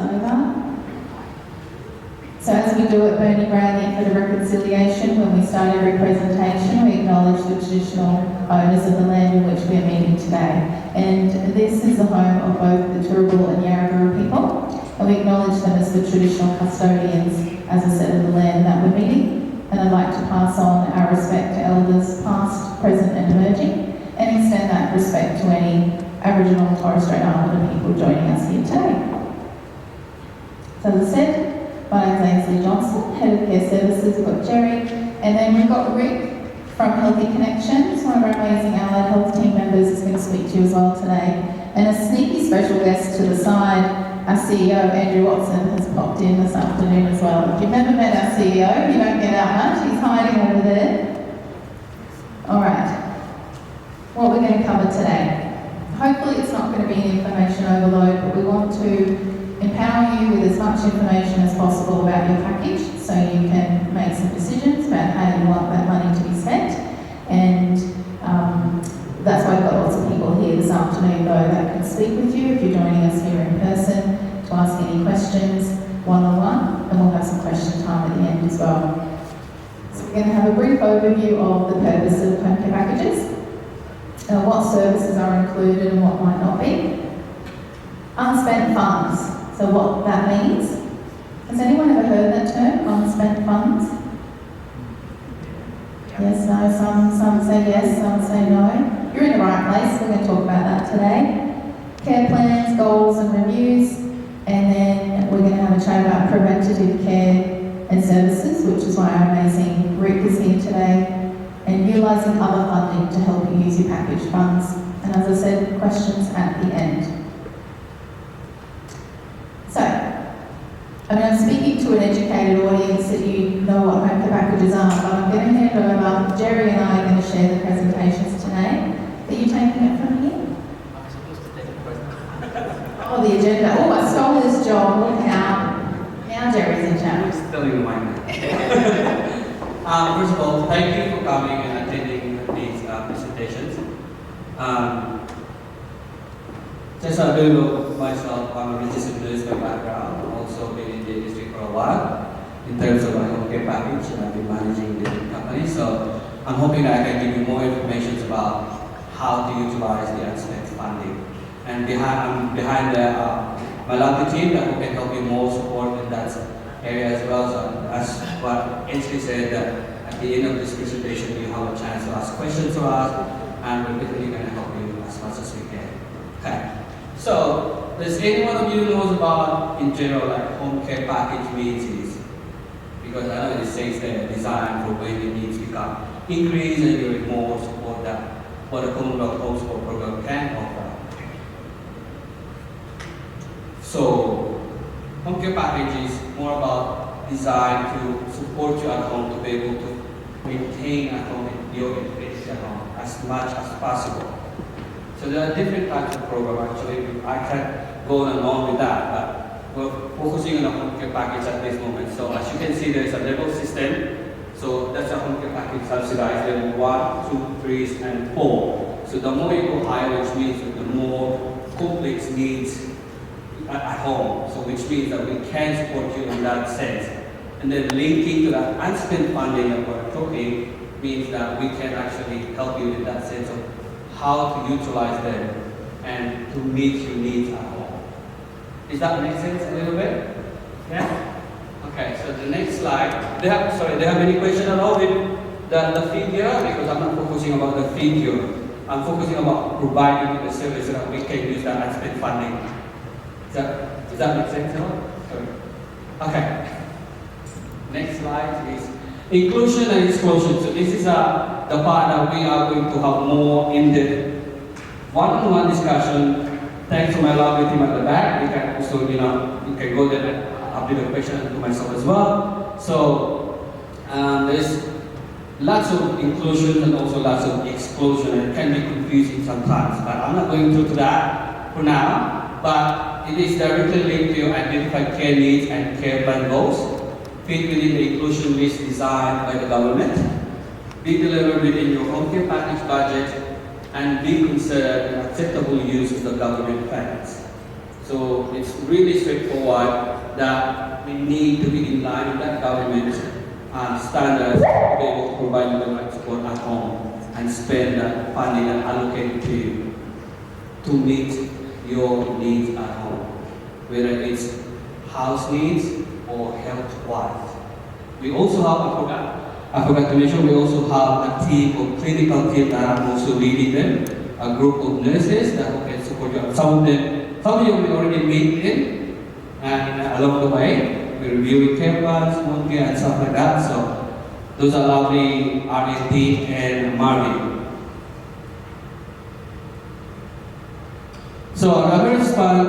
over. So as we do at Burnie Brown, the effort of reconciliation, when we start every presentation, we acknowledge the traditional owners of the land in which we are meeting today. And this is the home of both the Turrbal and Yarraburu people, and we acknowledge them as the traditional custodians, as I said, of the land that we're meeting. And I'd like to pass on our respect to elders past, present and emerging, and extend that respect to any Aboriginal and Torres Strait Islander people joining us here today. So as I said, my name's Ainsley Johnson, Head of Care Services. We've got Jerry, and then we've got Rick from Healthy Connections. One of our amazing allied health team members is going to speak to you as well today. And a sneaky special guest to the side, our CEO, Andrew Watson, has popped in this afternoon as well. If you've never met our CEO, you don't get out much. He's hiding over there. All right, what we're going to cover today. Hopefully it's not going to be an information overload, but we want to empower you with as much information as possible about your package so you can make some decisions about how you want that money to be spent. And that's why we've got lots of people here this afternoon though that can speak with you if you're joining us here in person to ask any questions one-on-one, and we'll have some question time at the end as well. So we're going to have a brief overview of the purpose of home care packages, what services are included and what might not be. Unspent funds. So what that means. Has anyone ever heard that term, unspent funds? Yes, no, some say yes, some say no. You're in the right place, we're going to talk about that today. Care plans, goals and reviews, and then we're going to have a chat about preventative care and services, which is why our amazing Rick is here today, and utilising other funding to help you use your package funds. And as I said, questions at the end. So, I'm speaking to an educated audience that you know what home care packages are, but I'm going to hand over. Jerry and I are going to share the presentations today. Are you taking it from here? I'm supposed to take it first. Oh, the agenda. Oh, I stole this job. Look out. Now Jerry's in charge. I'm still in mind. First of all, thank you for coming and attending these presentations. Just a little of myself, I'm a registered nurse by background. I've also been in the industry for a while in terms of my home care package, and I've been managing different companies. So I'm hoping that I can give you more information about how to utilize the Unspent funding. And behind my lovely team that can help you more support in that area as well. So as what Ainsley said, at the end of this presentation, you have a chance to ask questions to us, and we're definitely going to help you as much as we can. Okay. So, does any one of you knows about, in general, like home care package means is? Because I know it says they're designed for when the needs become increased and you need more support that what a Commonwealth Home Support Program can offer. So, home care package is more about designed to support you at home to be able to maintain at home your interest at home as much as possible. So there are different types of programs actually. I can go on and on with that, but we're focusing on a home care package at this moment. So as you can see, there is a level system. So that's a home care package subsidized level 1, 2, 3, and 4. So the more you go higher, which means the more complex needs at home. So which means that we can support you in that sense. And then linking to that unspent funding that we're talking means that we can actually help you in that sense of how to utilize them and to meet your needs at home. Does that make sense a little bit? Yeah? Okay, so the next slide. Do you have any questions at all with the figure? Because I'm not focusing about the figure. I'm focusing about providing the service so that we can use that unspent funding. Does that make sense at all? Sorry. Okay. Next slide is inclusion and exclusion. So this is the part that we are going to have more in-depth one-on-one discussion. Thanks to my lovely team at the back. We can also, you can go there and update the question to myself as well. So there's lots of inclusion and also lots of exclusion, and it can be confusing sometimes. But I'm not going through to that for now. But it is directly linked to your identified care needs and care plan goals, fit within the inclusion list designed by the government, be delivered within your home care package budget, and be considered an acceptable use of the government funds. So it's really straightforward that we need to be in line with that government standards to be able to provide you the right support at home and spend that funding and allocate to you to meet your needs at home, whether it's house needs or health-wise. We also have, I forgot to mention, we also have a team of clinical team that I'm also leading them, a group of nurses that can support you. Some of you we already meet in, and along the way, we're reviewing care plans, wound care, and stuff like that. So those are lovely R&D and Marvin. So our average spent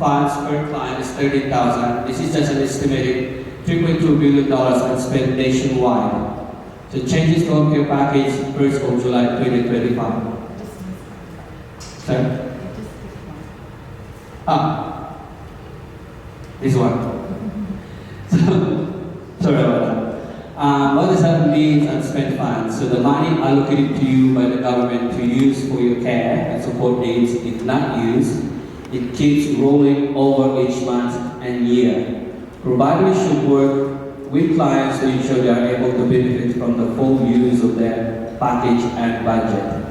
funds per client is $30,000. This is just an estimated $3.2 billion unspent nationwide. So changes to home care package 1st of July 2025. Sorry? This one. Sorry about that. What does that mean, unspent funds? So the money allocated to you by the government to use for your care and support needs, if not used, it keeps rolling over each month and year. Providers should work with clients to ensure they are able to benefit from the full use of their package and budget.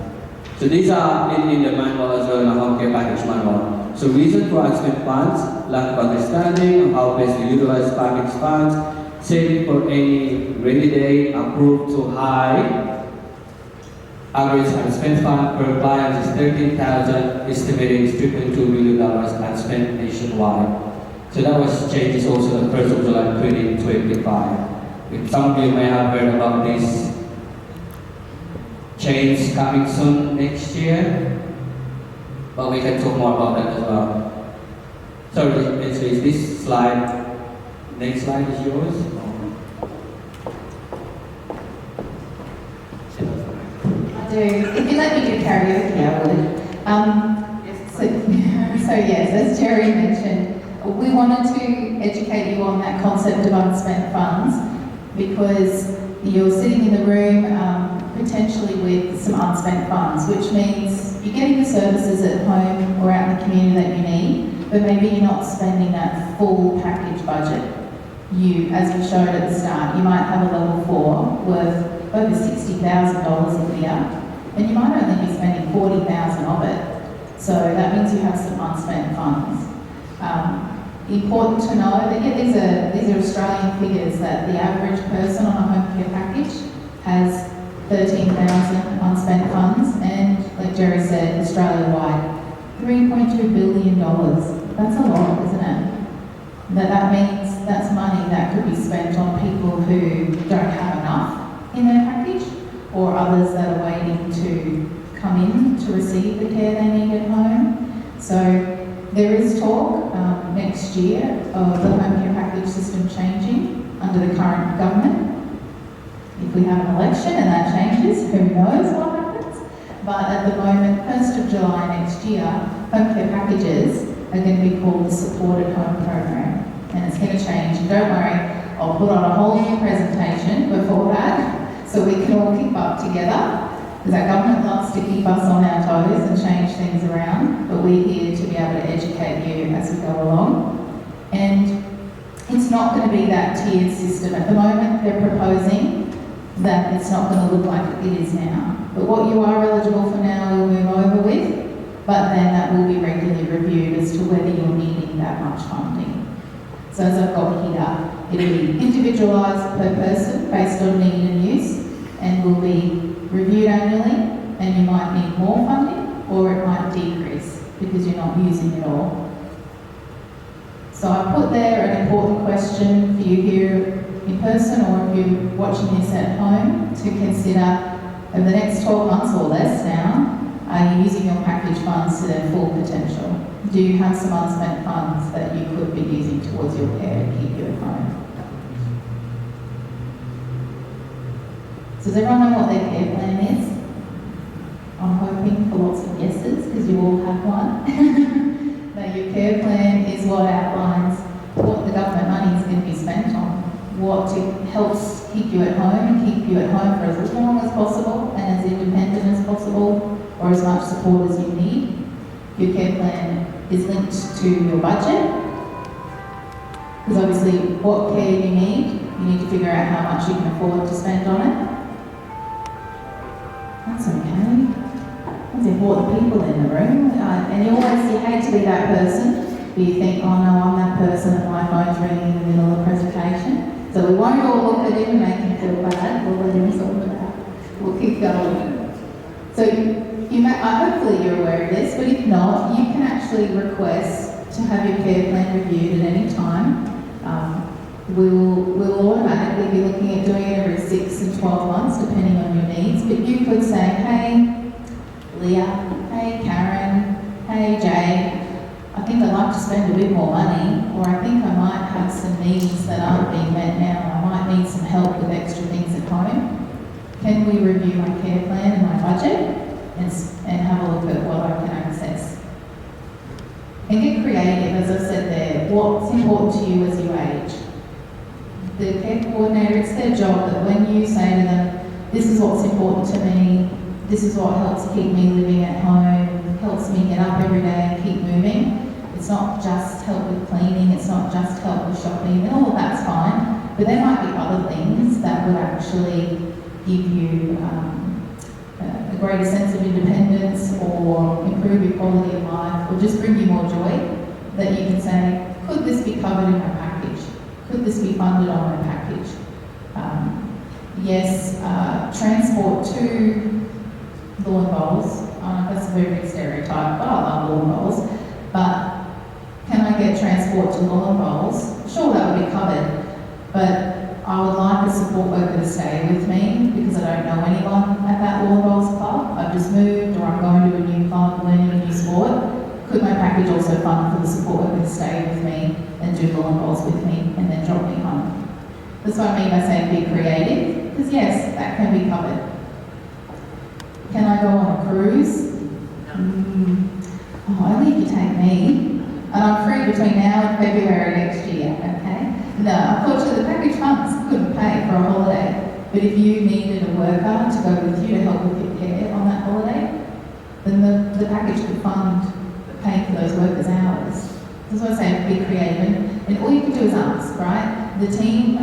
So these are in the manual as well, in the home care package manual. So reason for unspent funds, lack of understanding of how best to utilize package funds, saving for any rainy day, approved to high. Average unspent fund per client is $13,000, estimated is $3.2 billion unspent nationwide. So that was changes also on 1st of July 2025. If some of you may have heard about this change coming soon next year, but we can talk more about that as well. Sorry, is this slide, next slide is yours? I do. If you let me do karaoke, I would. So yes, as Jerry mentioned, we wanted to educate you on that concept of unspent funds because you're sitting in the room potentially with some unspent funds, which means you're getting the services at home or out in the community that you need, but maybe you're not spending that full package budget. As we showed at the start, you might have a level 4 worth over $60,000 a year, and you might only be spending $40,000 of it. So that means you have some unspent funds. Important to know that these are Australian figures, that the average person on a home care package has 13,000 unspent funds, and like Jerry said, Australia-wide, $3.2 billion. That's a lot, isn't it? That means that's money that could be spent on people who don't have enough in their package, or others that are waiting to come in to receive the care they need at home. So there is talk next year of the home care package system changing under the current government. If we have an election and that changes, who knows what happens? But at the moment, 1st of July next year, home care packages are going to be called the Supported Home Program. And it's going to change. And don't worry, I'll put on a whole new presentation before that so we can all keep up together. Because our government loves to keep us on our toes and change things around, but we're here to be able to educate you as we go along. And it's not going to be that tiered system. At the moment, they're proposing that it's not going to look like it is now. But what you are eligible for now, you'll move over with, but then that will be regularly reviewed as to whether you're needing that much funding. So as I've got here, it'll be individualised per person based on need and use, and will be reviewed annually, and you might need more funding, or it might decrease because you're not using it all. So I put there an important question for you here in person, or if you're watching this at home, to consider over the next 12 months or less now, are you using your package funds to their full potential? Do you have some unspent funds that you could be using towards your care to keep you at home? So does everyone know what their care plan is? I'm hoping for lots of yeses, because you all have one. That your care plan is what outlines what the government money is going to be spent on, what helps keep you at home and keep you at home for as long as possible and as independent as possible, or as much support as you need. your care plan is linked to your budget. Because obviously, what care you need to figure out how much you can afford to spend on it. That's okay. There's important people in the room. And you hate to be that person, but you think, oh no, I'm that person and my phone's ringing in the middle of a presentation. So we won't all look at him and make him feel bad. We'll let him sort it out. We'll keep going. So hopefully you're aware of this, but if not, you can actually request to have your care plan reviewed at any time. We'll automatically be looking at doing it every 6 and 12 months, depending on your needs. But you could say, hey, Leah, hey, Karen, hey, Jay, I think I'd like to spend a bit more money, or I think I might have some needs that aren't being met now. I might need some help with extra things at home. Can we review my care plan and my budget and have a look at what I can access? And get creative, as I said there. What's important to you as you age? The care coordinator, it's their job that when you say to them, this is what's important to me, this is what helps keep me living at home, helps me get up every day and keep moving. It's not just help with cleaning, it's not just help with shopping, and all of that's fine, but there might be other things that would actually give you a greater sense of independence or improve your quality of life or just bring you more joy, that you can say, could this be covered in my package? Could this be funded on my package? Yes, transport to lawn bowls, that's a very big stereotype, but I love lawn bowls, but can I get transport to lawn bowls? Sure, that would be covered, but I would like a support worker to stay with me because I don't know anyone at that lawn bowls club. I've just moved or I'm going to a new club, learning a new sport. Could my package also fund for the support worker to stay with me and do lawn bowls with me and then drop me home? That's what I mean by saying be creative, because yes, that can be covered. Can I go on a cruise? Oh, only if you take me. And I'm free between now and February next year, okay? No, unfortunately the package funds couldn't pay for a holiday, but if you needed a worker to go with you to help with your care on that holiday, then the package could fund paying for those workers' hours. That's what I say, be creative, and all you can do is ask, right? The team,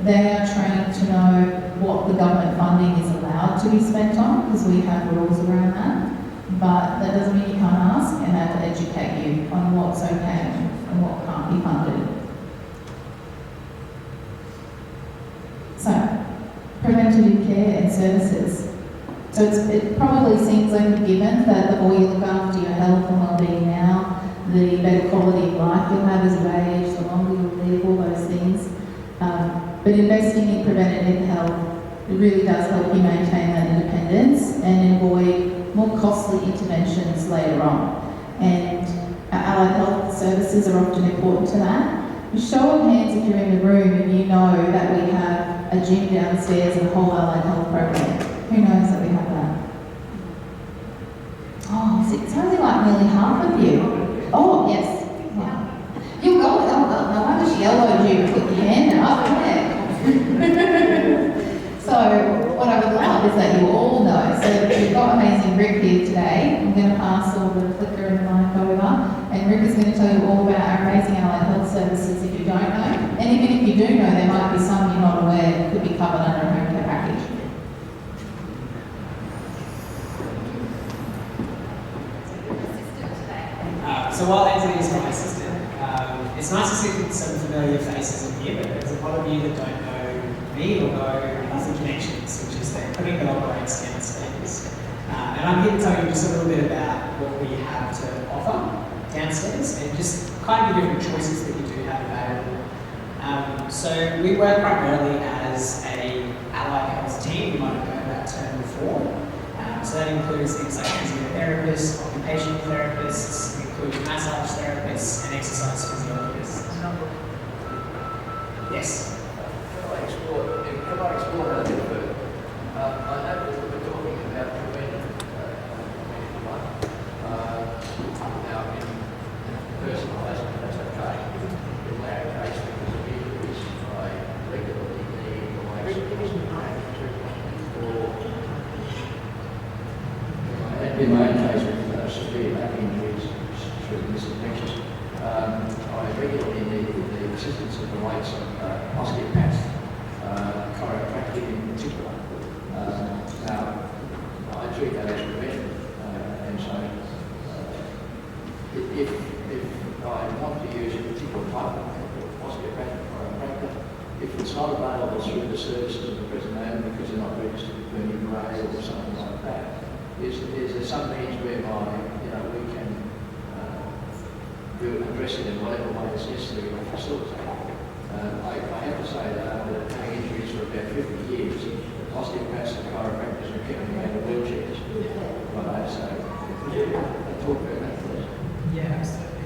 they are trained to know what the government funding is allowed to be spent on, because we have rules around that, but that doesn't mean you can't ask, and they will educate you on what's okay and what can't be funded. So, preventative care and services. So it probably seems like a given that the more you look after your health and well-being now, the better quality of life you'll have as you age, the longer you'll live, all those things. But investing in preventative health, it really does help you maintain that independence and avoid more costly interventions later on. And our allied health services are often important to that. Show of hands if you're in the room and you know that we have a gym downstairs and a whole allied health program. Who knows that we have that? Oh, it's only like nearly half of you. Oh, yes. Wow. You'll go, oh, well, no wonder she elbowed you to put your hand up. Yeah. So, what I would love is that you all know. So, we've got amazing Rick here today. I'm going to pass all the clicker and the mic over, and Rick is going to tell you all about our amazing allied health services if you don't know. And even if you do know, there might be some you're not aware that could be covered under a home care package. So while Anthony is my assistant, it's nice to see some familiar faces in here, but there's a lot of you that don't know me or know Nothing Connections, which is the clinic that operates downstairs. And I'm here to tell you just a little bit about what we have to offer downstairs and just kind of the different choices that you do have available. So we work primarily as a allied health team. You might have heard that term before. So that includes things like physiotherapists, occupational therapists, includes massage therapists and exercise physiologists. Yes? Can I explore that a little bit? I know that we're talking about preventive life. Now, in personalised, that's okay. In our case, because of injuries, I regularly need or in my own case, with severe back injuries, if I want to use a particular type of osteopathic chiropractor, if it's not available through the services of the present moment because they're not registered with Bernie Gray or something like that, is there some means whereby we can address it in whatever way is necessary to facilitate? I have to say that after having injuries for about 50 years, osteopaths and chiropractors have kept me out of wheelchairs. But I say, talk about that first. Yeah, absolutely.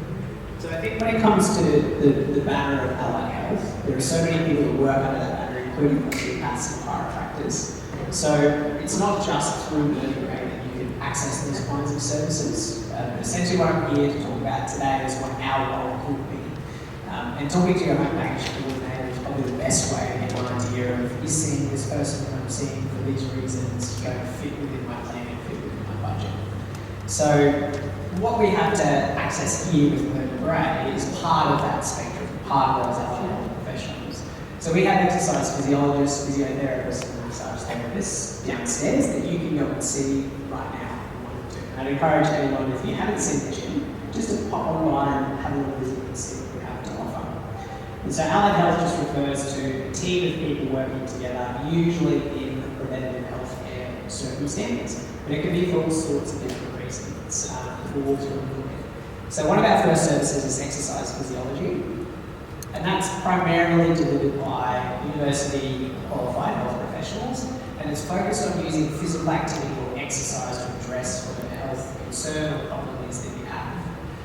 So I think when it comes to the banner of allied health, there are so many people that work under that banner, including osteopaths and chiropractors. So it's not just through learning rate that you can access these kinds of services. Essentially what I'm here to talk about today is what our role could be. And talking to your home package coordinator is probably the best way to get an idea of, is seeing this person that I'm seeing for these reasons going to fit within my plan and fit within my budget. So what we have to access here with Murder Gray is part of that spectrum, part of those allied health professionals. So we have exercise physiologists, physiotherapists, and massage therapists downstairs that you can go and see right now if you wanted to. I'd encourage anyone, if you haven't seen the gym, just to pop online and have a little visit and see what we have to offer. And so allied health just refers to a team of people working together, usually in preventative healthcare circumstances, but it can be for all sorts of different reasons. So one of our first services is exercise physiology, and that's primarily delivered by university qualified health professionals, and it's focused on using physical activity or exercise to address whatever health concern or problem is that you have.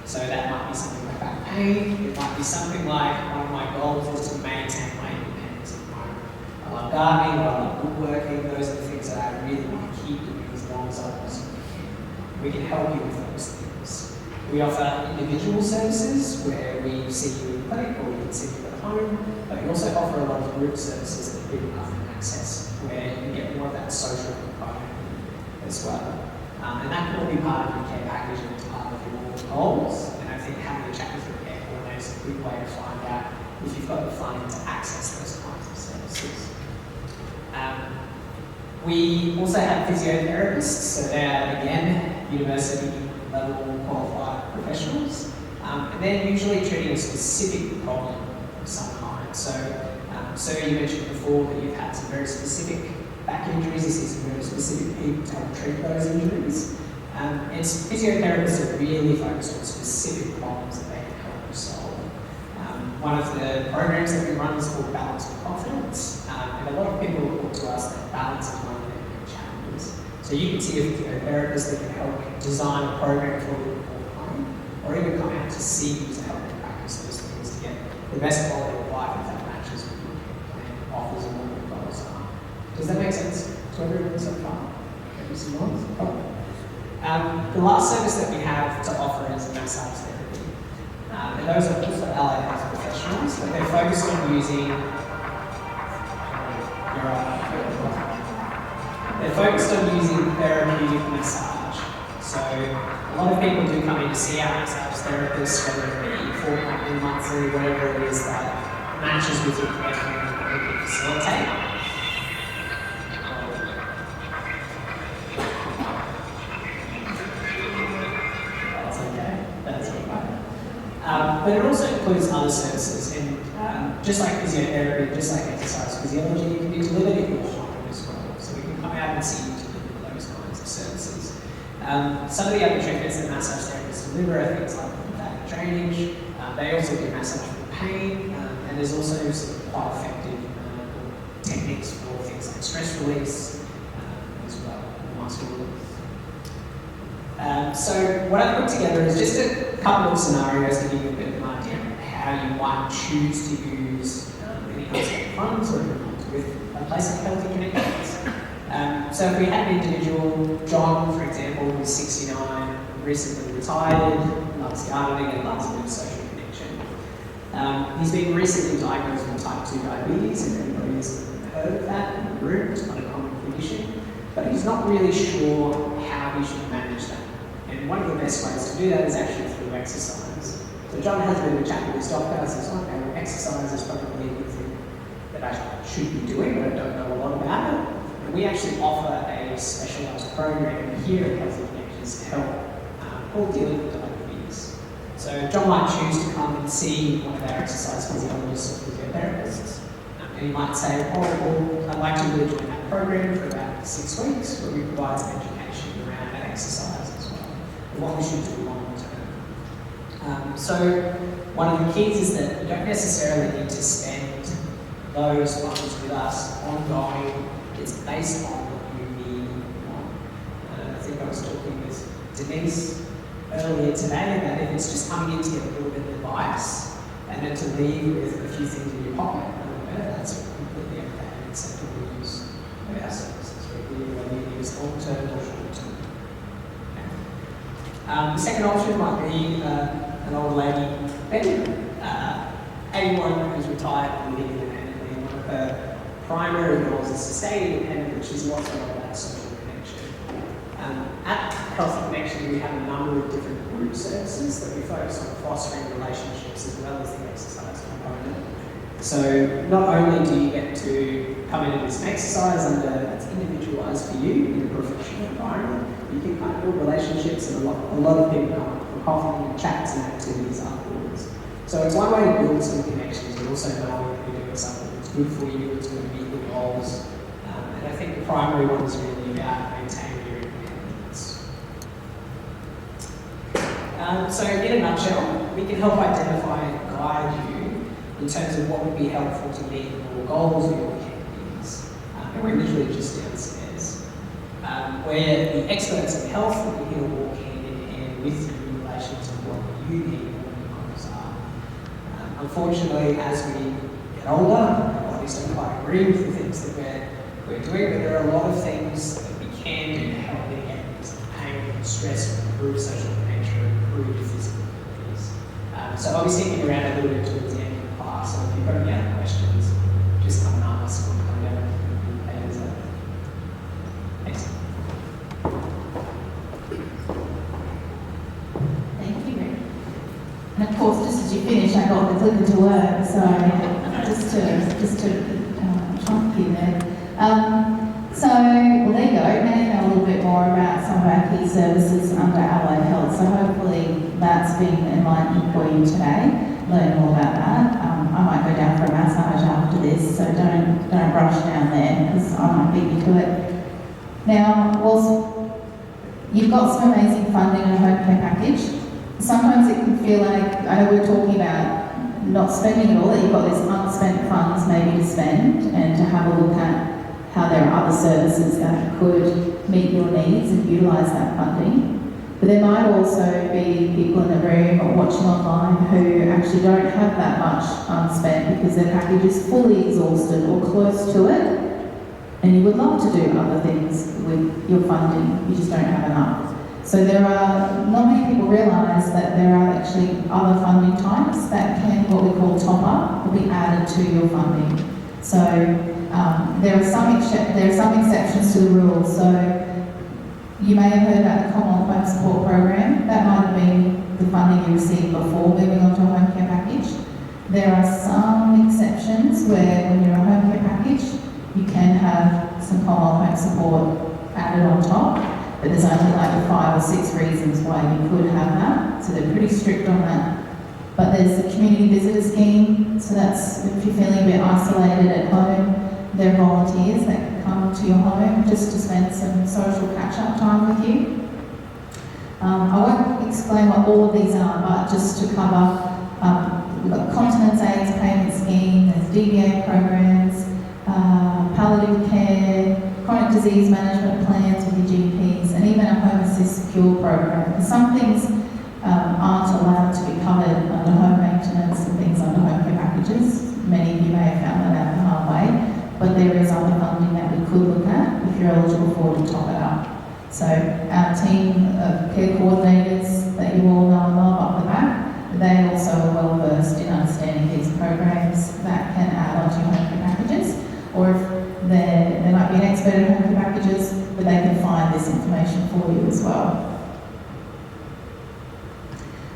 So that might be something like back pain, it might be something like one of my goals is to maintain my independence at home. I love gardening, I love woodworking, those are the things that I really want to keep doing as long as I possibly can. We can help you with those things. We offer individual services where we see you in the clinic or we can see you at home, but we also offer a lot of group services that people often access where you get more of that social component as well. And that can all be part of your care package and it's part of your goals. And I think having a chat with your care coordinator is a good way to find out if you've got the funding to access those kinds of services. We also have physiotherapists, so they are again university level qualified professionals, and they're usually treating a specific problem of some kind. So you mentioned before that you've had some very specific back injuries. This is some very specific people to help treat those injuries. It's physiotherapists that really focus on specific problems that they can help you solve. One of the programs that we run is called Balance with Confidence, and a lot of people report to us that balance is one of their big challenges. So you can see a physiotherapist that can help design a program for you at home, or even come out to see you to help you practice those things to get the best quality of life if that matches what your plan offers and what your goals are. Does that make sense to everyone so far? Maybe some more? The last service that we have to offer is massage therapy. And those are also allied health professionals, but they're focused on using therapeutic massage. So a lot of people do come in to see our massage therapists, whether it be fortnightly, monthly, whatever it is that matches with your plan that we can facilitate. But it also includes other services, and just like physiotherapy, just like exercise physiology, it can be delivered in your home as well. So we can come out and see you deliver those kinds of services. Some of the other treatments that massage therapists deliver are things like lymphatic drainage. They also do massage for pain, and there's also some quite effective techniques for things like stress release as well, muscle release. So what I've put together is just a couple of scenarios to give you a bit of an idea of how you might choose to use any kinds of funds or with a place like Healthy Connections. So if we had an individual, John, for example, who's 69, recently retired, loves gardening and loves a bit of social connection. He's been recently diagnosed with type 2 diabetes, if anybody's heard of that in the room, it's not a common condition, but he's not really sure how he should manage that. And one of the best ways to do that is actually through exercise. So John has been a chat with his doctor and says, okay, well, exercise is probably a good thing that I should be doing, but I don't know a lot about it. And we actually offer a specialised program here at Healthy Connections to help all dealing with diabetes. So John might choose to come and see one of our exercise physiologists or physiotherapists. And he might say, oh, well, I'd like to really join that program for about 6 weeks, where we provide some education around that exercise as well, and what we should do long term. So one of the keys is that you don't necessarily need to spend those funds with us ongoing. It's based on what you need and want. I think I was talking with Denise earlier today that if it's just coming in to get a little bit of advice and then to leave with a few things in your pocket, that's completely okay and acceptable use of our services, whether you use long-term or short-term. The second option might be an old lady, Betty, 81, who's retired and living independently, and one of her primary goals is to stay independent, which is lots of that social connection. At Health Connection, we have a number of different group services that we focus on fostering relationships as well as the exercise component. So not only do you get to come in and do some exercise that's individualised for you in a professional environment, you can kind of build relationships, and a lot of people come up for coffee and chats and activities afterwards. So it's one way to build some connections, and also knowing that you're doing something that's good for you, it's going to meet your goals. And I think the primary one is really about maintaining your independence. So in a nutshell, we can help identify and guide you in terms of what would be helpful to meet your goals or your needs. And we're literally just downstairs. We're the experts in health, and we're here to walk hand in hand with you in relation to what you need and what your goals are. Unfortunately, as we get older, our bodies don't quite agree with the things that we're doing, but there are a lot of things that we can do to help mitigate things like pain, stress, improve social connection, improve physical abilities. So I'll be sticking around a little bit towards the end of the class, so if you've got any other questions, just come and ask or come down and pay us up. Thanks. Thank you, Rick. And of course, just as you finish, I got the clicker to work, so just to chunk you there. So, well, there you go. Now you know a little bit more about some of our key services under Allied Health. So hopefully that's been enlightening for you today. Learn all about that. I might go down for a massage after this, so don't rush down there because I might beat you to it. Now, also, you've got some amazing funding in a home care package. Sometimes it can feel like, I know we're talking about not spending it all, that you've got these unspent funds maybe to spend and to have a look at how there are other services that could meet your needs and utilise that funding. But there might also be people in the room or watching online who actually don't have that much unspent because their package is fully exhausted or close to it, and you would love to do other things with your funding, you just don't have enough. So not many people realise that there are actually other funding types that can, what we call top up, will be added to your funding. So there are some exceptions to the rules. So you may have heard about the Commonwealth Home Support Program. That might have been the funding you received before moving on to a home care package. There are some exceptions where when you're a home care package, you can have some Commonwealth Home Support added on top. But there's only like 5 or 6 reasons why you could have that, so they're pretty strict on that. But there's the community visitor scheme, so that's if you're feeling a bit isolated at home, there are volunteers that can come to your home just to spend some social catch-up time with you. I won't explain what all of these are, but just to cover, we've got Continence AIDS Payment Scheme, there's DBA programs, palliative care, chronic disease management plans with your GPs, and even a home assist secure program. And some things aren't allowed to be covered under home maintenance and things under home care packages. Many of you may have found that out the hard way, but there is other funding that we could look at if you're eligible for to top it up. So our team of care coordinators that you all know and love up the back, they also are well versed in understanding these programs that can add onto your home care packages, or if they might be an expert in home care packages, but they can find this information for you as well.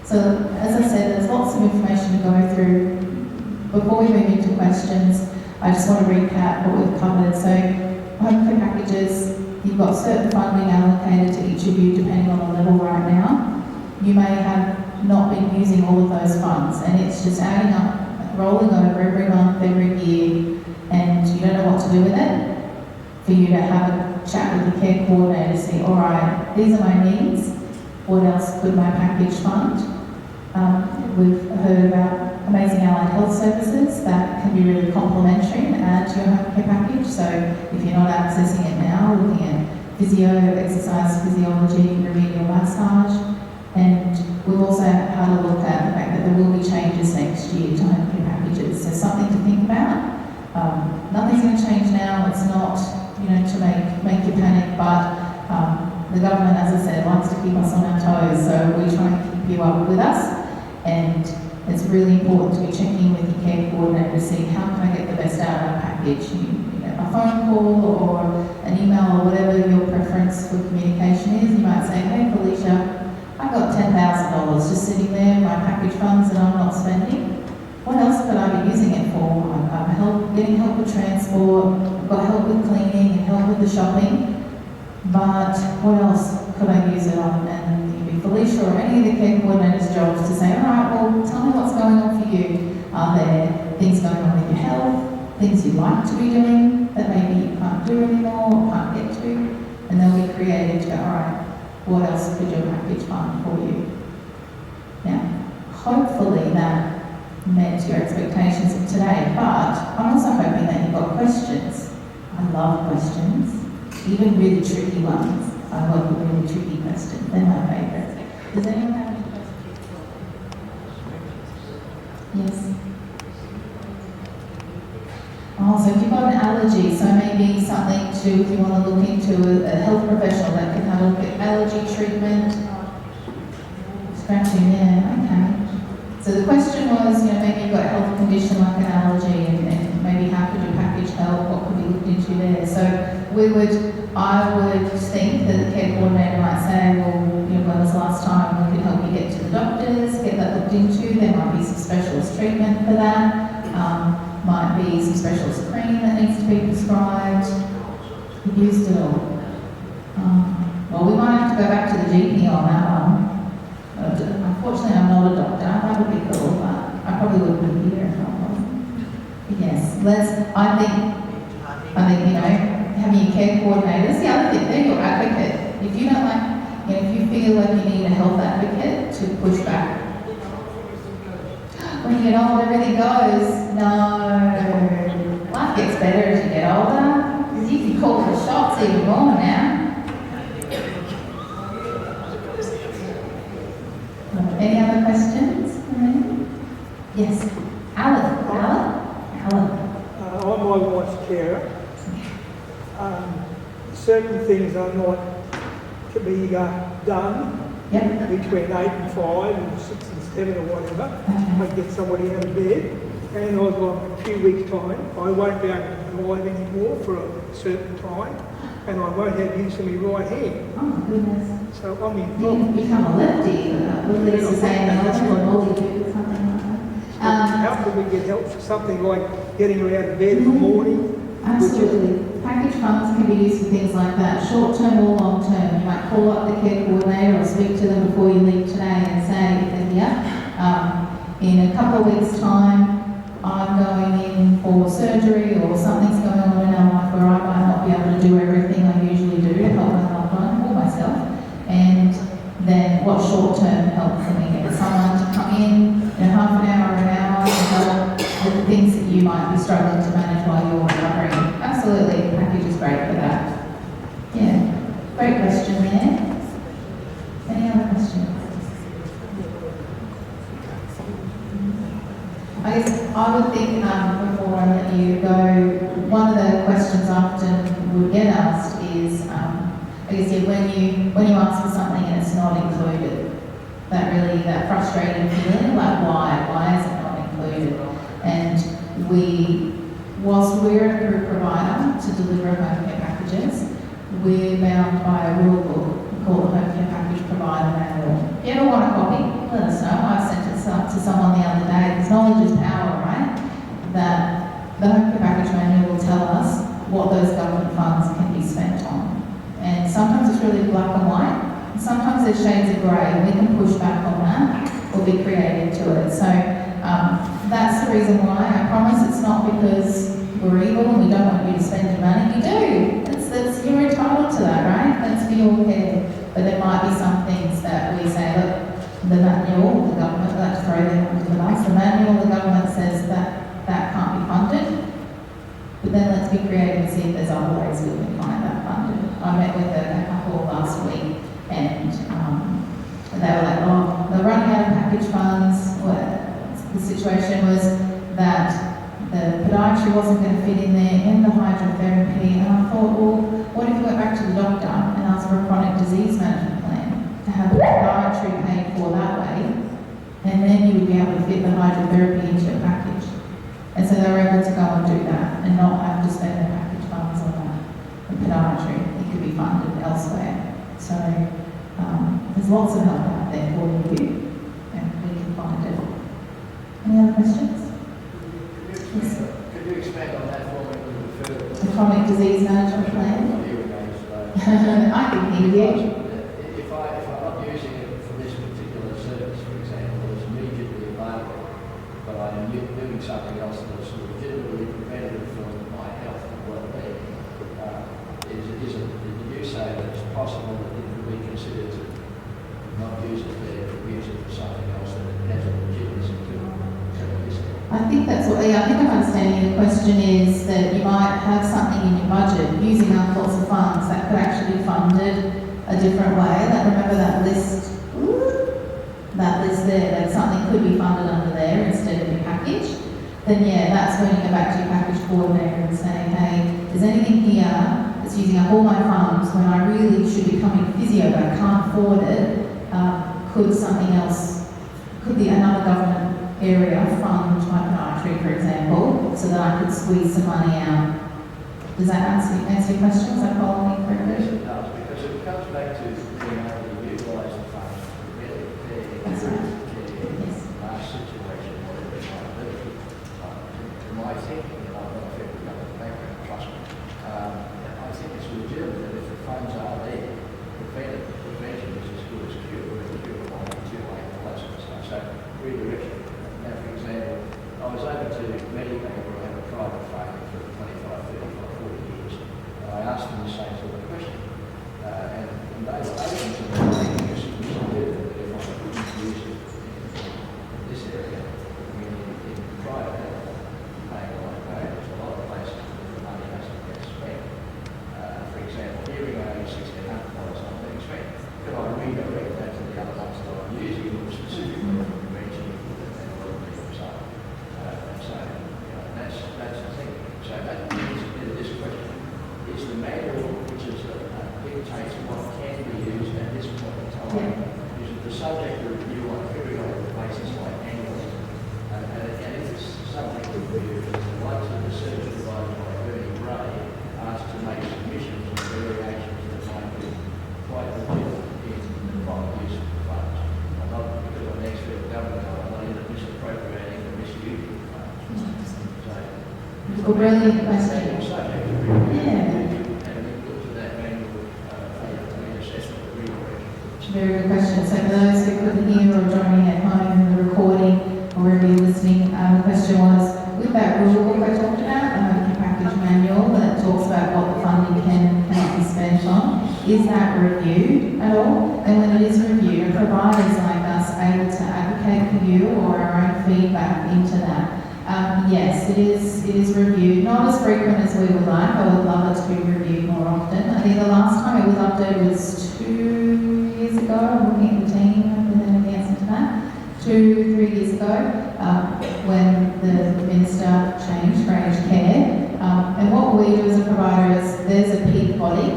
So, as I said, there's lots of information to go through. Before we move into questions, I just want to recap what we've covered. So, home care packages, you've got certain funding allocated to each of you depending on the level right now. You may have not been using all of those funds, and it's just adding up, rolling over every month, every year, and you don't know what to do with it. For you to have a chat with the care coordinator, see, all right, these are my needs, what else could my package fund? We've heard about amazing allied health services that can be really complementary and add to your home care package. So if you're not accessing it now, looking at physio, exercise physiology, remedial massage, and we've also had a look at the fact that there will be changes next year to home care packages. So something to think about. Nothing's going to change now. It's not, to make you panic, but the government, as I said, likes to keep us on our toes, so we try and keep you up with us, and it's really important to be checking with your care coordinator to see how can I get the best out of our package. A phone call or an email or whatever your preference for communication is. You might say, hey Felicia, I've got $10,000 just sitting there, my package funds that I'm not spending. What else could I be using it for? I'm getting help with transport, I've got help with cleaning and help with the shopping, but what else could I use it on? And it'd be Felicia or any of the care coordinators' jobs to say, all right, well, tell me what's going on for you. Are there things going on with your health, things you'd like to be doing that maybe you can't do anymore or can't get to? And they'll be creative to go, all right, what else could your package fund for you? Now, hopefully that met your expectations of today, but I'm also hoping that you've got questions. I love questions, even really tricky ones. I love the really tricky questions, they're my favourite. Does anyone have any questions? Yes? Oh, so if you've got an allergy, so maybe something to, if you want to look into a health professional that can have a look at allergy treatment. Scratching, yeah, okay. So the question was, maybe you've got a health condition like an allergy, and maybe how could your package help? What could be looked into there? So I would think that the care coordinator might say, well, when was the last time we could help you get to the doctors, get that looked into? There might be some specialist treatment for that. Might be some specialist cream that needs to be prescribed. You've used it all. Well, we might have to go back to the GP on that one. Unfortunately, I'm not a doctor. That would be cool, but I probably wouldn't be here if I wasn't. Yes, I think, having your care coordinators, the other thing, they're your advocate. If you don't like, if you feel like you need a health advocate to push back, when you get old, everything goes. No, life gets better as you get older, because you can call the shots even more now. Any other questions? Yes, Alan. I'm my wife's carer. Certain things are not to be done between 8 and 5 and 6 and 7 or whatever. I get somebody out of bed, and I've got a few weeks' time. I won't be able to drive anymore for a certain time, and I won't have use of my right hand. Oh my goodness. So I'm in You can become a lefty, Lily's saying that or something like that. How can we get help for something like getting her out of bed in the morning? Absolutely. Package funds can be used for things like that, short-term or long-term. You might call up the care coordinator or speak to them before you leave today and say, if they're here, in a couple of weeks' time, I'm going in for surgery or something's going on in our life where I might not be able to do everything I usually do to help my loved one or myself. And then what short-term help can we get? Someone to come in half an hour or an hour to help with the things that you might be struggling to manage while you're recovering. Absolutely, the package is great for that. Yeah, great question there. Any other questions? I guess I would think before I let you go, one of the questions often would get asked is, when you ask for something and it's not included, that frustrating feeling, like why is it not included? And whilst we're a approved provider to deliver home care packages, we're bound by a rule book called the Home Care Package Provider Manual. If you ever want a copy, let us know. I sent it to someone the other day, because knowledge is power, right? That the Home Care Package Manual will tell us what those government funds can be spent on. And sometimes it's really black and white, and sometimes there's shades of grey, and we can push back on that, or be created to it. So that's the reason why. I promise it's not because we're evil and we don't want you to spend your money. You do. That's you're entitled to that, right? That's for your care. But there might be some things that we say, look, the manual, the government, let's throw them under the bus. The manual, the government says that can't be funded. But then let's be creative and see if there's other ways we can find that funded. I met with a couple last week and they were like, oh, they're running out of package funds. The situation was that the podiatry wasn't going to fit in there, and the hydrotherapy, and I thought, well, what if you went back to the doctor and asked for a chronic disease management plan to have the podiatry paid for that way, and then you would be able to fit the hydrotherapy into your package. And so they were able to go and do that and not have to spend their package funds on that. The podiatry, it could be funded elsewhere. So there's lots of help out there for you, and we can find it. Any other questions? Could you expand on that for me a little bit further? The chronic disease management plan? I can hear you. If I'm not using it for this particular service, for example, it's immediately available, but I'm doing something else that's legitimately preventative for my health and well-being, did you say that it's possible that it could be considered to not use it there, but use it for something else that it has a legitimacy to it? I think that's what, I think I'm understanding the question is that you might have something in your budget using up lots of funds that could actually be funded a different way. Like remember that list there, that something could be funded under there instead of your package. Then yeah, that's when you go back to your package coordinator and say, hey, is anything here that's using up all my funds when I really should be coming to physio but I can't afford it? Could something else, could be another government area fund my podiatry, for example, so that I could squeeze some money out. Does that answer your question? Is that following correctly? Yes, it does, because it comes back to being able to utilise the funds to really That's right. Yes. situation, whatever it might be. To my thinking, and I'm not a fair government background, trust me, I think it's legitimate that if the funds are there, prevention is as good as cure, and cure might be too late, all that sort of stuff. So, redirection. Now, for example, I was able to Medibank where I have a private phone for 25, 35, 40 years. And I asked them the same sort of question. And they were open to making a solution to it, that if I couldn't use it in this area, I mean, in private health, paying a lot of pay, there's a lot of places where the money has to get spent. For example, hearing aids, $1,600 not being spent. Could I redirect that to the other ones that I'm using, more specifically for prevention? That's the thing. So that is this question. Is the manual which is dictates what can be used at this point in time, is it the subject of review on a periodic basis like annually? And if it's subject of review, the likes of the research provided by Bernie Gray asked to make submissions and variations that might be quite legitimate in the private use of the funds. I'm not, because I'm an expert in government, I'm not either misappropriating or misusing the funds. A brilliant question. Very good question. So for those who couldn't hear or joining at home in the recording or wherever you're listening, the question was, with that rule book I talked about, the package manual that talks about what the funding cannot be spent on, is that reviewed at all? And when it is reviewed, are providers like us able to advocate for you or our own feedback into that? Yes, it is reviewed, not as frequent as we would like. I would love it to be reviewed more often. I think the last time it was updated was 2 years ago. I'm looking at the team, and then the answer to that. 2-3 years ago, when the minister changed for aged care. And what we do as a provider is there's a peak body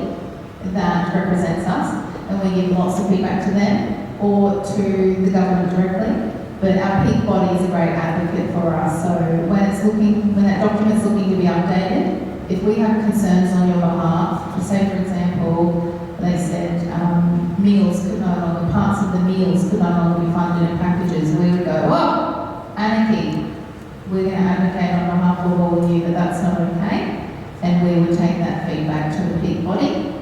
that represents us, and we give lots of feedback to them or to the government directly. But our peak body is a great advocate for us. So when that document's looking to be updated, if we have concerns on your behalf, say for example, they said meals could no longer, parts of the meals could no longer be funded in packages, we would go, oh, anarchy. We're going to advocate on behalf of all of you that that's not okay. And we would take that feedback to the peak body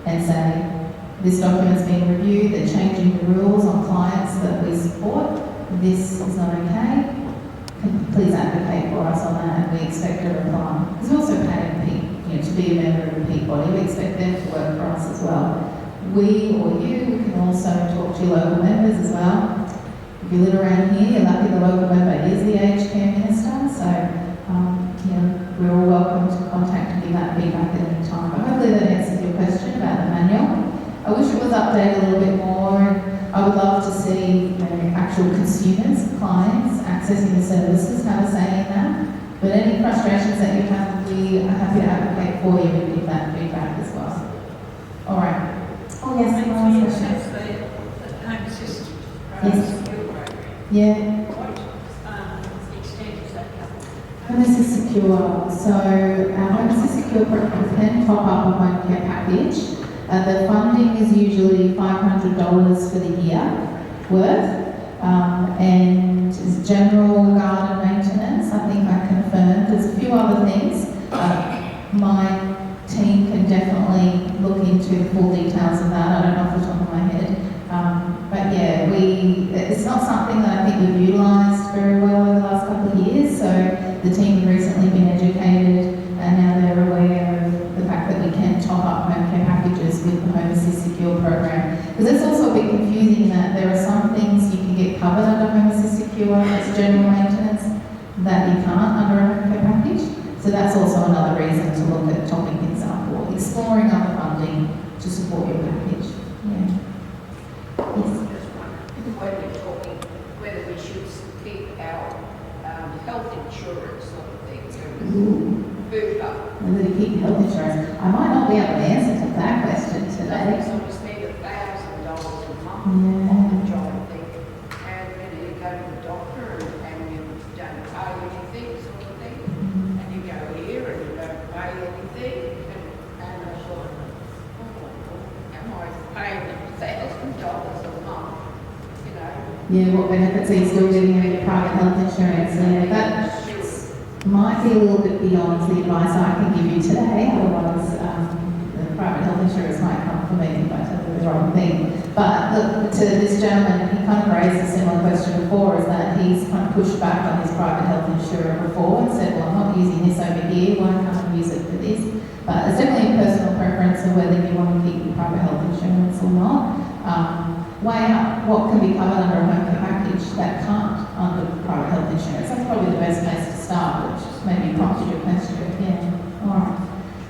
and say, this document's been reviewed, they're changing the rules on clients that we support. this is not okay, please advocate for us on that, and we expect a reply. Because we also pay to be a member of the peak body, we expect them to work for us as well. We or you can also talk to your local members as well. If you live around here, you're lucky the local member is the aged care minister, so we're all welcome to contact and give that feedback at any time. But hopefully that answers your question about the manual. I wish it was updated a little bit more. I would love to see actual consumers, clients, accessing the services have a say in that. But any frustrations that you have, we are happy to advocate for you and give that feedback as well. All right. Oh yes, And last you question. said the home assist Yes. skill program. Yeah. What extent is that covered? Home Assist Secure. So our Home Assist Secure program can top up a home care package. The funding is usually $500 for the year worth, and is general garden maintenance. I think I confirmed. There's a few other things. My team can definitely look into the full details of that. I don't know off the top of my head. But yeah, it's not something that I think we've utilised very well over the last couple of years. So the team have recently been educated, and now they're aware of the fact that we can top up home care packages with the Home Assist Secure program. Because it's also a bit confusing that there are some things you can get covered under Home Assist Secure as general maintenance that you can't under a home care package. So that's also another reason to look at topping things up or exploring other funding to support your package. Yeah. Yes. When we're talking whether we should keep our health insurance sort of thing moved up. Whether to keep health insurance. I might not be able to answer to that question today. So we spend $1,000 a month Yeah. on the job thing, and then you go to the doctor and you don't pay anything sort of thing, and you go here and you don't pay anything, and I thought, oh, am I paying $1,000 a month? You know. Yeah, what benefits are you still getting out of your private health insurance? Yeah, that might be a little bit beyond the advice I can give you today, otherwise the private health insurance might come for me if I tell you the wrong thing. But look, to this gentleman, he kind of raised a similar question before, is that he's kind of pushed back on his private health insurer before and said, well, I'm not using this over here, why can't I use it for this? But it's definitely a personal preference of whether you want to keep your private health insurance or not. Weigh up what can be covered under a home care package that can't under private health insurance. That's probably the best place to start, which maybe prompted your question. Yeah, all right.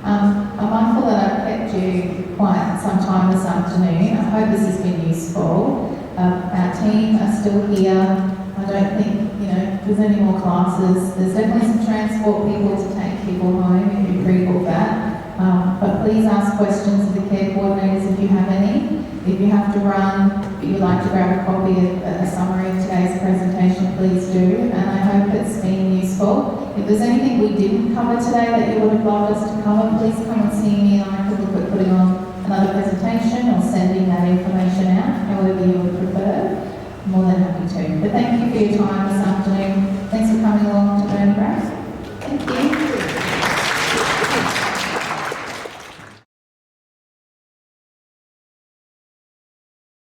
I'm mindful that I've kept you quite some time this afternoon. I hope this has been useful. Our team are still here. I don't think, there's any more classes. There's definitely some transport people to take people home if you pre-book that. But please ask questions of the care coordinators if you have any. If you have to run, but you'd like to grab a copy of a summary of today's presentation, please do. And I hope it's been useful. If there's anything we didn't cover today that you would have loved us to cover, please come and see me and I could look at putting on another presentation or sending that information out, however you would prefer. I'm more than happy to. But thank you for your time